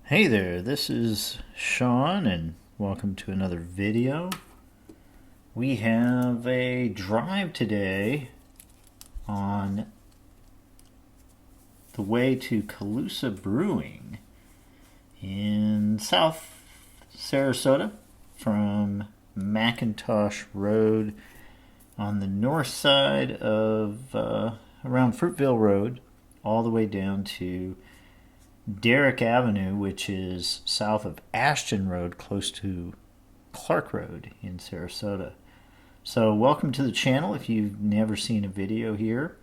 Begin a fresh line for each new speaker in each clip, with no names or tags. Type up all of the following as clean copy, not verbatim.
Hey there, this is Sean and welcome to another video. We have a drive today on the way to Calusa Brewing in South Sarasota from McIntosh Road on the north side of around Fruitville Road all the way down to Derek Avenue, which is south of Ashton Road, close to Clark Road in Sarasota. So welcome to the channel if you've never seen a video here.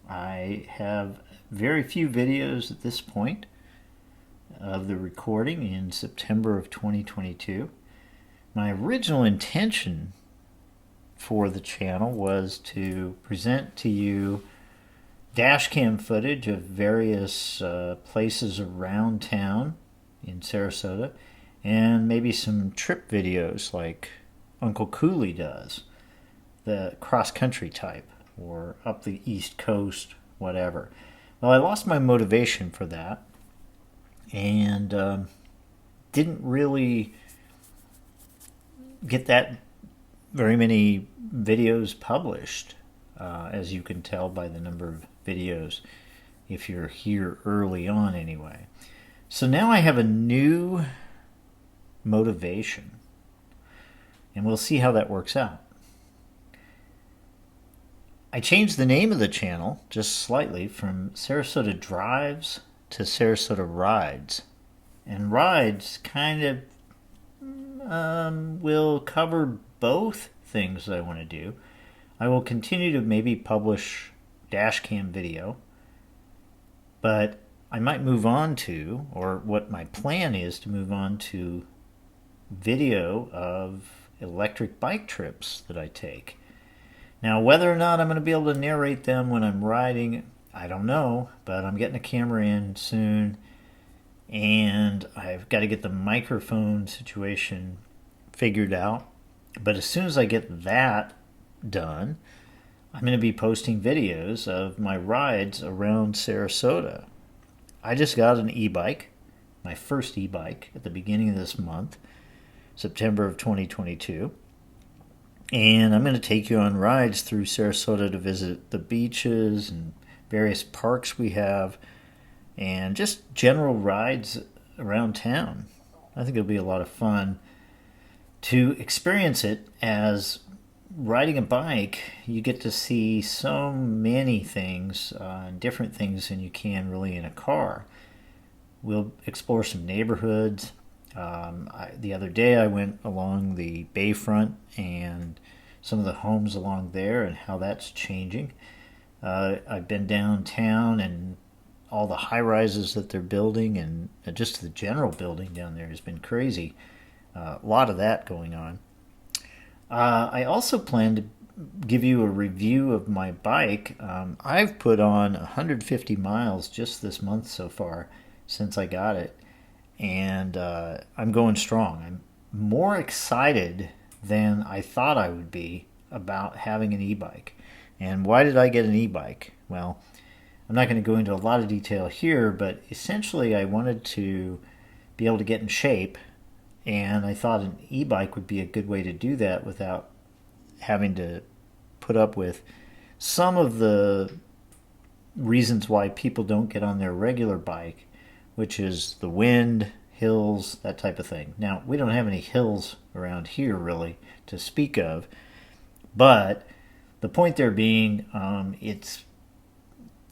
I have very few videos at this point of the recording in September of 2022. My original intention for the channel was to present to you dash cam footage of various places around town in Sarasota, and maybe some trip videos like Uncle Cooley does, the cross-country type, or up the East Coast, whatever. Well, I lost my motivation for that, and didn't really get that very many videos published, as you can tell by the number of videos, if you're here early on anyway. So now I have a new motivation, and we'll see how that works out. I changed the name of the channel just slightly from Sarasota Drives to Sarasota Rides. And Rides kind of will cover both things that I want to do. I will continue to maybe publish dash cam video, but I might move on to, or what my plan is to move on to, video of electric bike trips that I take. Now, whether or not I'm going to be able to narrate them when I'm riding, I don't know, but I'm getting a camera in soon, and I've got to get the microphone situation figured out. But as soon as I get that done, I'm going to be posting videos of my rides around Sarasota. I just got an e-bike, my first e-bike, at the beginning of this month, September of 2022. And I'm going to take you on rides through Sarasota to visit the beaches and various parks we have, and just general rides around town. I think it'll be a lot of fun to experience it, as riding a bike, you get to see so many things, different things than you can really in a car. We'll explore some neighborhoods. The other day I went along the bayfront and some of the homes along there and how that's changing. I've been downtown and all the high-rises that they're building, and just the general building down there has been crazy. A lot of that going on. I also plan to give you a review of my bike. I've put on 150 miles just this month so far since I got it, and I'm going strong. I'm more excited than I thought I would be about having an e-bike. And why did I get an e-bike? Well, I'm not going to go into a lot of detail here, but essentially I wanted to be able to get in shape, and I thought an e-bike would be a good way to do that without having to put up with some of the reasons why people don't get on their regular bike, which is the wind, hills, that type of thing. Now, we don't have any hills around here really to speak of, but the point there being, it's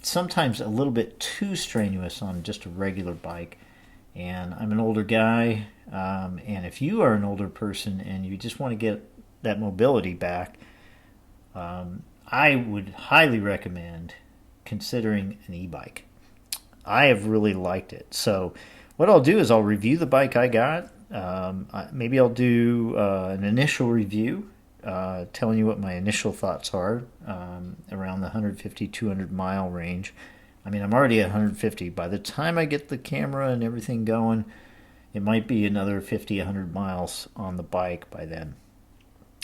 sometimes a little bit too strenuous on just a regular bike. And I'm an older guy, and if you are an older person and you just want to get that mobility back, I would highly recommend considering an e-bike. I have really liked it. So what I'll do is I'll review the bike I got. Maybe I'll do an initial review, telling you what my initial thoughts are around the 150, 200 mile range. I mean, I'm already at 150. By the time I get the camera and everything going, it might be another 50, 100 miles on the bike by then.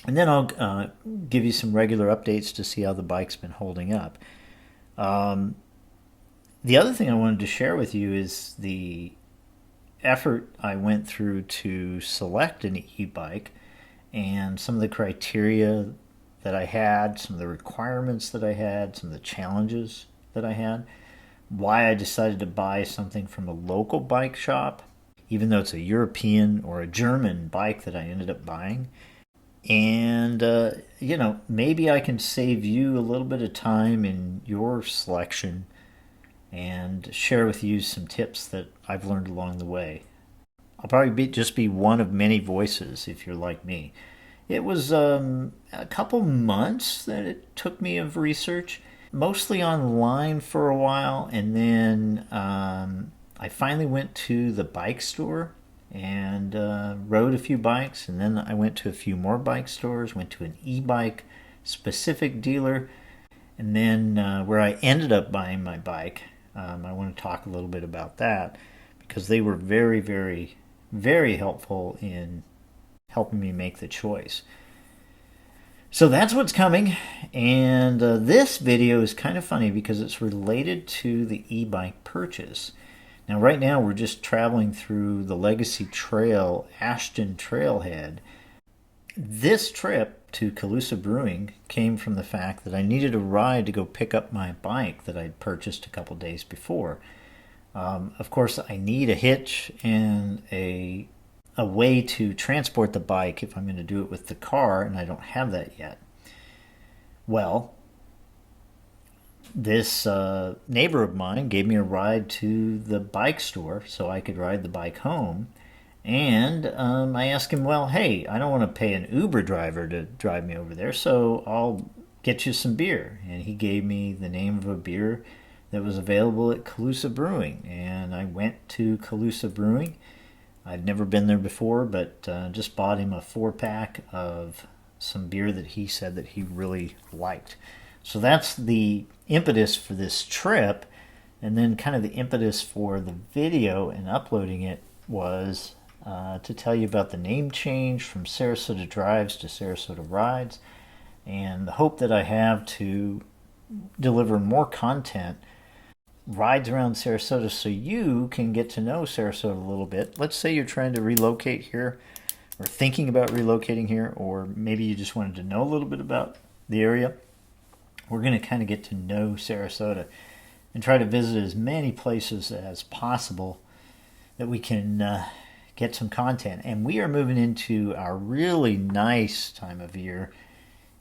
And then I'll give you some regular updates to see how the bike's been holding up. The other thing I wanted to share with you is the effort I went through to select an e-bike and some of the criteria that I had, some of the requirements that I had, some of the challenges that I had, why I decided to buy something from a local bike shop, even though it's a European or a German bike that I ended up buying. And, maybe I can save you a little bit of time in your selection and share with you some tips that I've learned along the way. I'll probably just be one of many voices if you're like me. It was a couple months that it took me of research, mostly online for a while, and then I finally went to the bike store and rode a few bikes, and then I went to a few more bike stores, went to an e-bike specific dealer, and then where I ended up buying my bike. I want to talk a little bit about that because they were very, very, very helpful in helping me make the choice. So that's what's coming, and this video is kind of funny because it's related to the e-bike purchase. Now right now we're just traveling through the Legacy Trail, Ashton Trailhead. This trip to Calusa Brewing came from the fact that I needed a ride to go pick up my bike that I'd purchased a couple days before. Of course, I need a hitch and a way to transport the bike if I'm going to do it with the car, and I don't have that yet. Well, this neighbor of mine gave me a ride to the bike store so I could ride the bike home. And I asked him, well, hey, I don't want to pay an Uber driver to drive me over there, so I'll get you some beer. And he gave me the name of a beer that was available at Calusa Brewing. And I went to Calusa Brewing. I'd never been there before, but just bought him a 4-pack of some beer that he said that he really liked. So that's the impetus for this trip. And then kind of the impetus for the video and uploading it was to tell you about the name change from Sarasota Drives to Sarasota Rides, and the hope that I have to deliver more content, rides around Sarasota, so you can get to know Sarasota a little bit. Let's say you're trying to relocate here or thinking about relocating here, or maybe you just wanted to know a little bit about the area. We're going to kind of get to know Sarasota and try to visit as many places as possible that we can get some content. And we are moving into our really nice time of year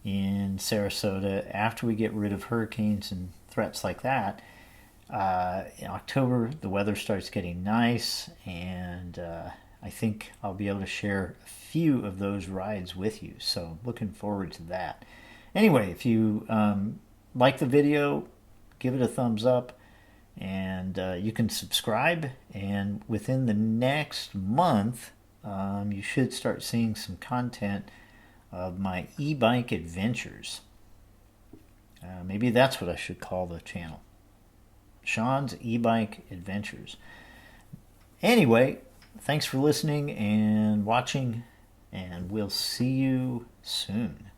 in Sarasota after we get rid of hurricanes and threats like that. In October, the weather starts getting nice, and I think I'll be able to share a few of those rides with you. So looking forward to that. Anyway, if you like the video, give it a thumbs up. And you can subscribe, and within the next month you should start seeing some content of my e-bike adventures. Maybe that's what I should call the channel, Sean's e-bike adventures. Anyway, thanks for listening and watching, and we'll see you soon.